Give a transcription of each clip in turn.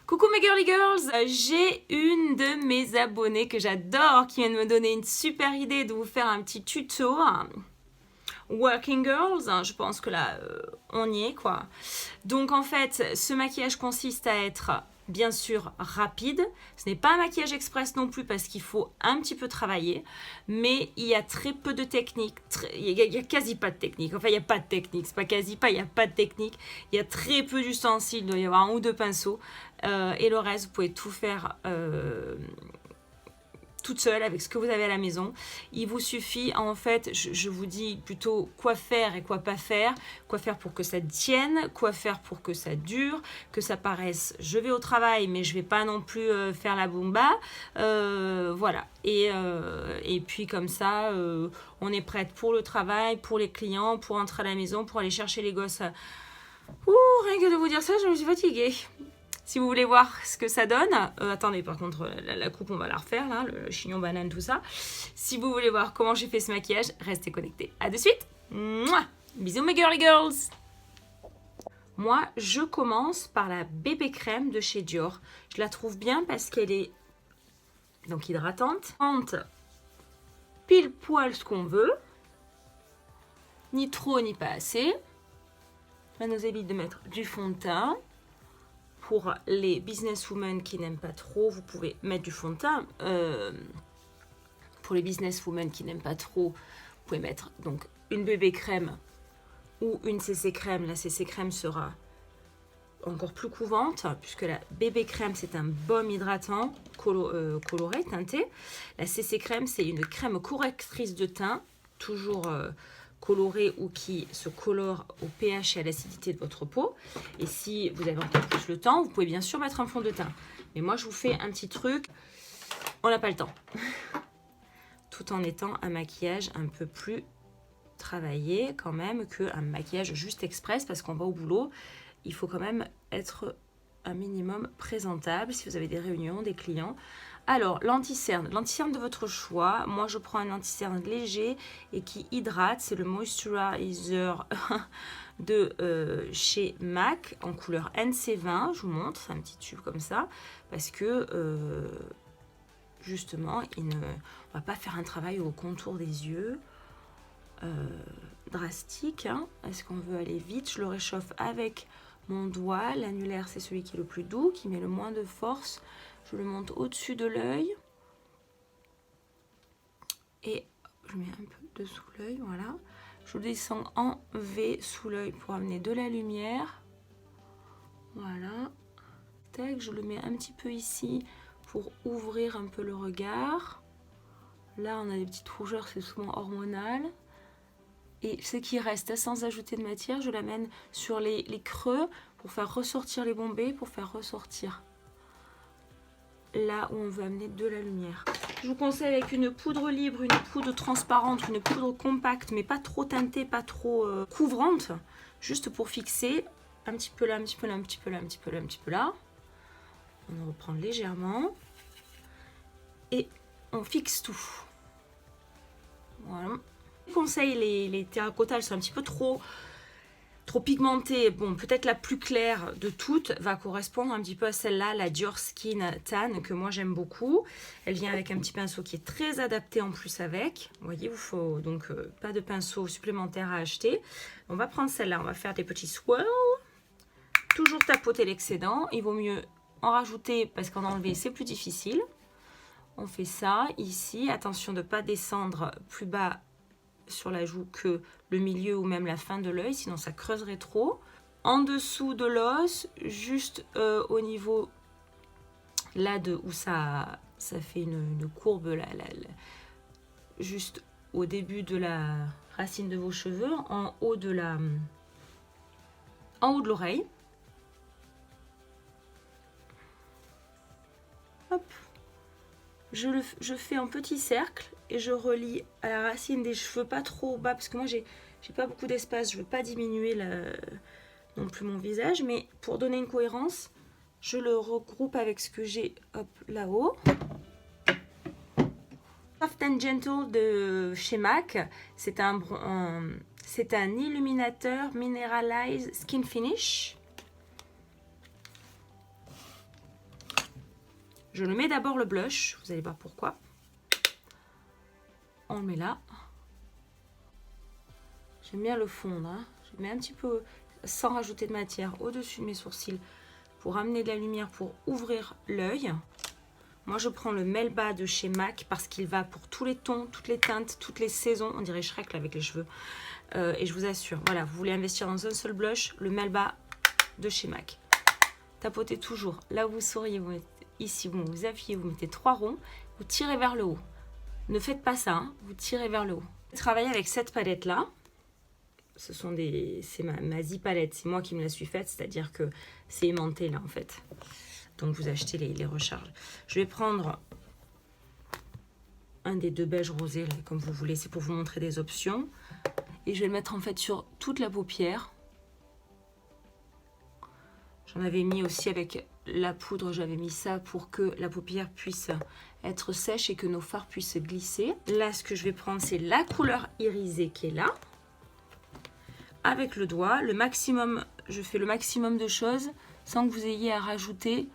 Coucou mes girly girls, j'ai une de mes abonnées que j'adore qui vient de me donner une super idée de vous faire un petit tuto. Working girls, je pense que là on y est quoi. Donc en fait ce maquillage consiste à être bien sûr rapide. Ce n'est pas un maquillage express non plus parce qu'il faut un petit peu travailler, mais il y a très peu de technique, il y a quasi pas de technique. Enfin il n'y a pas de technique, c'est pas quasi pas, il n'y a pas de technique. Il y a très peu d'ustensiles, il doit y avoir un ou deux pinceaux et le reste vous pouvez tout faire toute seule avec ce que vous avez à la maison. Il vous suffit, en fait, je vous dis plutôt quoi faire et quoi pas faire. Quoi faire pour que ça tienne, quoi faire pour que ça dure, que ça paraisse je vais au travail mais je vais pas non plus faire la bomba. Voilà. Et puis comme ça, on est prête pour le travail, pour les clients, pour entrer à la maison, pour aller chercher les gosses. Rien que de vous dire ça, je me suis fatiguée. Si vous voulez voir ce que ça donne, attendez, par contre, la coupe, on va la refaire, là, le chignon banane, tout ça. Si vous voulez voir comment j'ai fait ce maquillage, restez connectés. À de suite. Mouah. Bisous mes girly girls. Moi, je commence par la bébé crème de chez Dior. Je la trouve bien parce qu'elle est donc hydratante. Pile poil ce qu'on veut. Ni trop, ni pas assez. Ça nous évite de mettre du fond de teint. Pour les businesswomen qui n'aiment pas trop, vous pouvez mettre du fond de teint. Pour les businesswomen qui n'aiment pas trop, vous pouvez mettre donc une bébé crème ou une CC crème. La CC crème sera encore plus couvante puisque la bébé crème c'est un baume hydratant coloré, teinté. La CC crème c'est une crème correctrice de teint, toujours coloré ou qui se colore au pH et à l'acidité de votre peau. Et si vous avez encore plus le temps, vous pouvez bien sûr mettre un fond de teint. Mais moi, je vous fais un petit truc. On n'a pas le temps. Tout en étant un maquillage un peu plus travaillé quand même qu'un maquillage juste express parce qu'on va au boulot. Il faut quand même être un minimum présentable si vous avez des réunions, des clients. Alors, l'anti-cerne de votre choix. Moi, je prends un anti-cerne léger et qui hydrate. C'est le Moisturizer de chez MAC en couleur NC20. Je vous montre, c'est un petit tube comme ça. Parce que, justement, on ne va pas faire un travail au contour des yeux drastique. Est-ce qu'on veut aller vite? Je le réchauffe avec mon doigt. L'annulaire, c'est celui qui est le plus doux, qui met le moins de force. Je le monte au-dessus de l'œil. Et je mets un peu dessous l'œil, voilà. Je descends en V sous l'œil pour amener de la lumière. Voilà. Tac, je le mets un petit peu ici pour ouvrir un peu le regard. Là, on a des petites rougeurs, c'est souvent hormonal. Et ce qui reste, sans ajouter de matière, je l'amène sur les creux pour faire ressortir les bombées, pour faire ressortir là où on veut amener de la lumière. Je vous conseille avec une poudre libre, une poudre transparente, une poudre compacte, mais pas trop teintée, pas trop couvrante, juste pour fixer un petit peu là, un petit peu là, un petit peu là, un petit peu là, un petit peu là. On reprend légèrement et on fixe tout. Voilà. Je vous conseille les terracottas, elles sont un petit peu trop pigmentée. Bon, peut-être la plus claire de toutes va correspondre un petit peu à celle-là, la Dior Skin Tan, que moi j'aime beaucoup. Elle vient avec un petit pinceau qui est très adapté en plus avec. Vous voyez, il vous faut donc pas de pinceau supplémentaire à acheter. On va prendre celle-là, on va faire des petits swirls. Toujours tapoter l'excédent. Il vaut mieux en rajouter parce qu'en enlever c'est plus difficile. On fait ça ici. Attention de ne pas descendre plus bas sur la joue que le milieu ou même la fin de l'œil, sinon ça creuserait trop. En dessous de l'os, juste au niveau là de où ça fait une courbe là, juste au début de la racine de vos cheveux, en haut de l'oreille. Hop. Je fais un petit cercle et je relie à la racine des cheveux, pas trop bas parce que moi j'ai pas beaucoup d'espace, je veux pas diminuer non plus mon visage, mais pour donner une cohérence, je le regroupe avec ce que j'ai là-haut. Soft and Gentle de chez MAC, c'est un illuminateur Mineralize Skin Finish. Je le mets d'abord le blush, vous allez voir pourquoi. On le met là. J'aime bien le fondre, hein. Je mets un petit peu, sans rajouter de matière, au-dessus de mes sourcils pour amener de la lumière, pour ouvrir l'œil. Moi, je prends le Melba de chez MAC parce qu'il va pour tous les tons, toutes les teintes, toutes les saisons. On dirait Shrek là, avec les cheveux. Et je vous assure, voilà, vous voulez investir dans un seul blush, le Melba de chez MAC. Tapotez toujours. Là où vous souriez, vous mettez, ici, vous vous appuyez, vous mettez 3 ronds, vous tirez vers le haut. Ne faites pas ça, hein, vous tirez vers le haut. Travaillez avec cette palette-là. C'est ma Z palette, c'est moi qui me la suis faite, c'est-à-dire que c'est aimanté là en fait. Donc vous achetez les recharges. Je vais prendre un des 2 beiges rosés, là, comme vous voulez, c'est pour vous montrer des options. Et je vais le mettre en fait sur toute la paupière. J'en avais mis aussi avec la poudre, j'avais mis ça pour que la paupière puisse être sèche et que nos fards puissent glisser. Là, ce que je vais prendre, c'est la couleur irisée qui est là. Avec le doigt, le maximum, je fais le maximum de choses sans que vous ayez à rajouter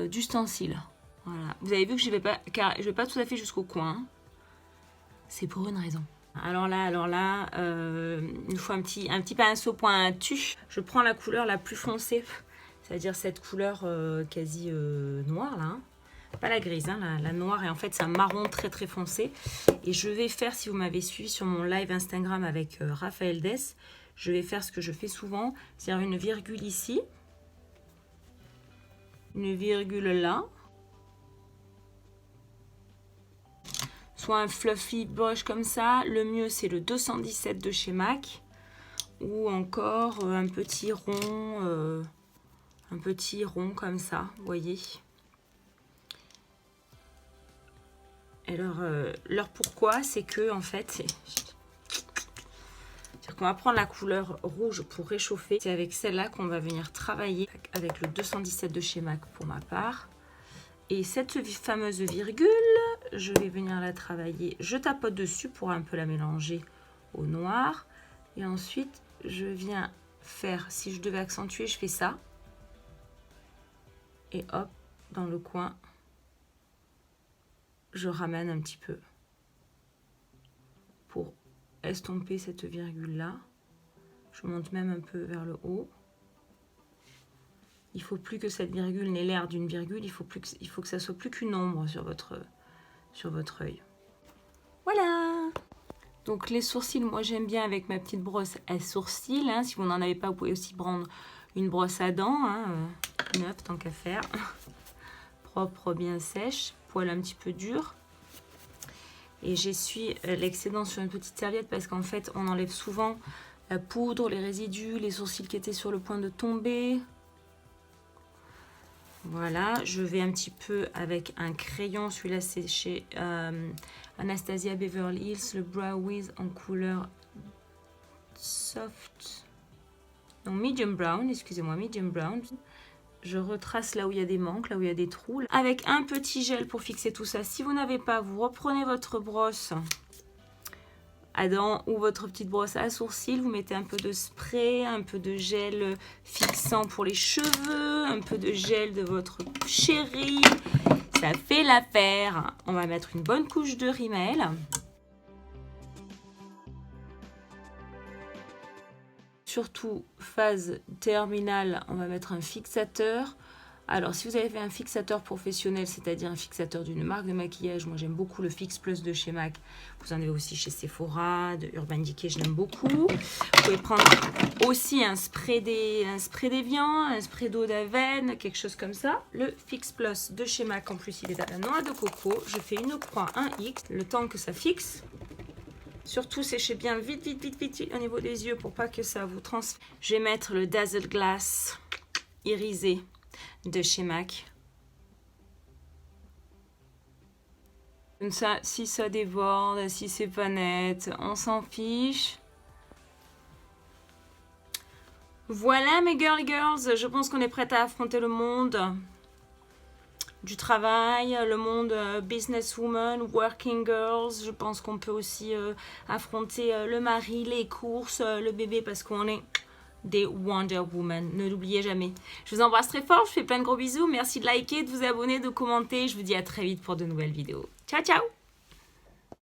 d'ustensiles. Voilà. Vous avez vu que je ne vais pas tout à fait jusqu'au coin. Hein. C'est pour une raison. Alors là, il faut un petit pinceau pointu. Je prends la couleur la plus foncée, c'est-à-dire cette couleur quasi noire là. Hein. Pas la grise, hein, la noire, et en fait c'est un marron très très foncé. Et je vais faire, si vous m'avez suivi sur mon live Instagram avec Raphaël Dess, je vais faire ce que je fais souvent, c'est-à-dire une virgule ici, une virgule là, soit un fluffy brush comme ça. Le mieux c'est le 217 de chez MAC, ou encore un petit rond comme ça, vous voyez. Alors, leur pourquoi, c'est que en fait, c'est-à-dire qu'on va prendre la couleur rouge pour réchauffer. C'est avec celle-là qu'on va venir travailler avec le 217 de chez MAC pour ma part. Et cette fameuse virgule, je vais venir la travailler. Je tapote dessus pour un peu la mélanger au noir. Et ensuite, je viens faire, si je devais accentuer, je fais ça. Et hop, dans le coin, je ramène un petit peu pour estomper cette virgule là. Je monte même un peu vers le haut. Il faut plus que cette virgule n'ait l'air d'une virgule, il faut que ça soit plus qu'une ombre sur votre œil. Voilà. Donc les sourcils, moi j'aime bien avec ma petite brosse à sourcils. Hein. Si vous n'en avez pas, vous pouvez aussi prendre une brosse à dents, hein, neuve tant qu'à faire. Propre, bien sèche, poil un petit peu dur. Et j'essuie l'excédent sur une petite serviette parce qu'en fait on enlève souvent la poudre, les résidus, les sourcils qui étaient sur le point de tomber. Voilà, je vais un petit peu avec un crayon, celui-là c'est chez Anastasia Beverly Hills, le Brow Wiz en couleur soft, non medium brown, excusez-moi, medium brown. Je retrace là où il y a des manques, là où il y a des trous, avec un petit gel pour fixer tout ça. Si vous n'avez pas, vous reprenez votre brosse à dents ou votre petite brosse à sourcils, vous mettez un peu de spray, un peu de gel fixant pour les cheveux, un peu de gel de votre chéri. Ça fait l'affaire. On va mettre une bonne couche de rímel. Surtout, phase terminale, on va mettre un fixateur. Alors, si vous avez fait un fixateur professionnel, c'est-à-dire un fixateur d'une marque de maquillage, moi j'aime beaucoup le Fix Plus de chez MAC. Vous en avez aussi chez Sephora, de Urban Decay, je l'aime beaucoup. Vous pouvez prendre aussi un spray d'évian, un spray d'eau d'Aven, quelque chose comme ça. Le Fix Plus de chez MAC, en plus il est à la noix de coco. Je fais une croix, un X, le temps que ça fixe. Surtout séchez bien vite au niveau des yeux pour pas que ça vous transfère. Je vais mettre le Dazzle Glass irisé de chez MAC. Comme ça, si ça déborde, si c'est pas net, on s'en fiche. Voilà mes girls, je pense qu'on est prête à affronter le monde du travail, le monde businesswoman, working girls. Je pense qu'on peut aussi affronter le mari, les courses, le bébé, parce qu'on est des Wonder Woman. Ne l'oubliez jamais. Je vous embrasse très fort, je vous fais plein de gros bisous. Merci de liker, de vous abonner, de commenter. Je vous dis à très vite pour de nouvelles vidéos. Ciao, ciao!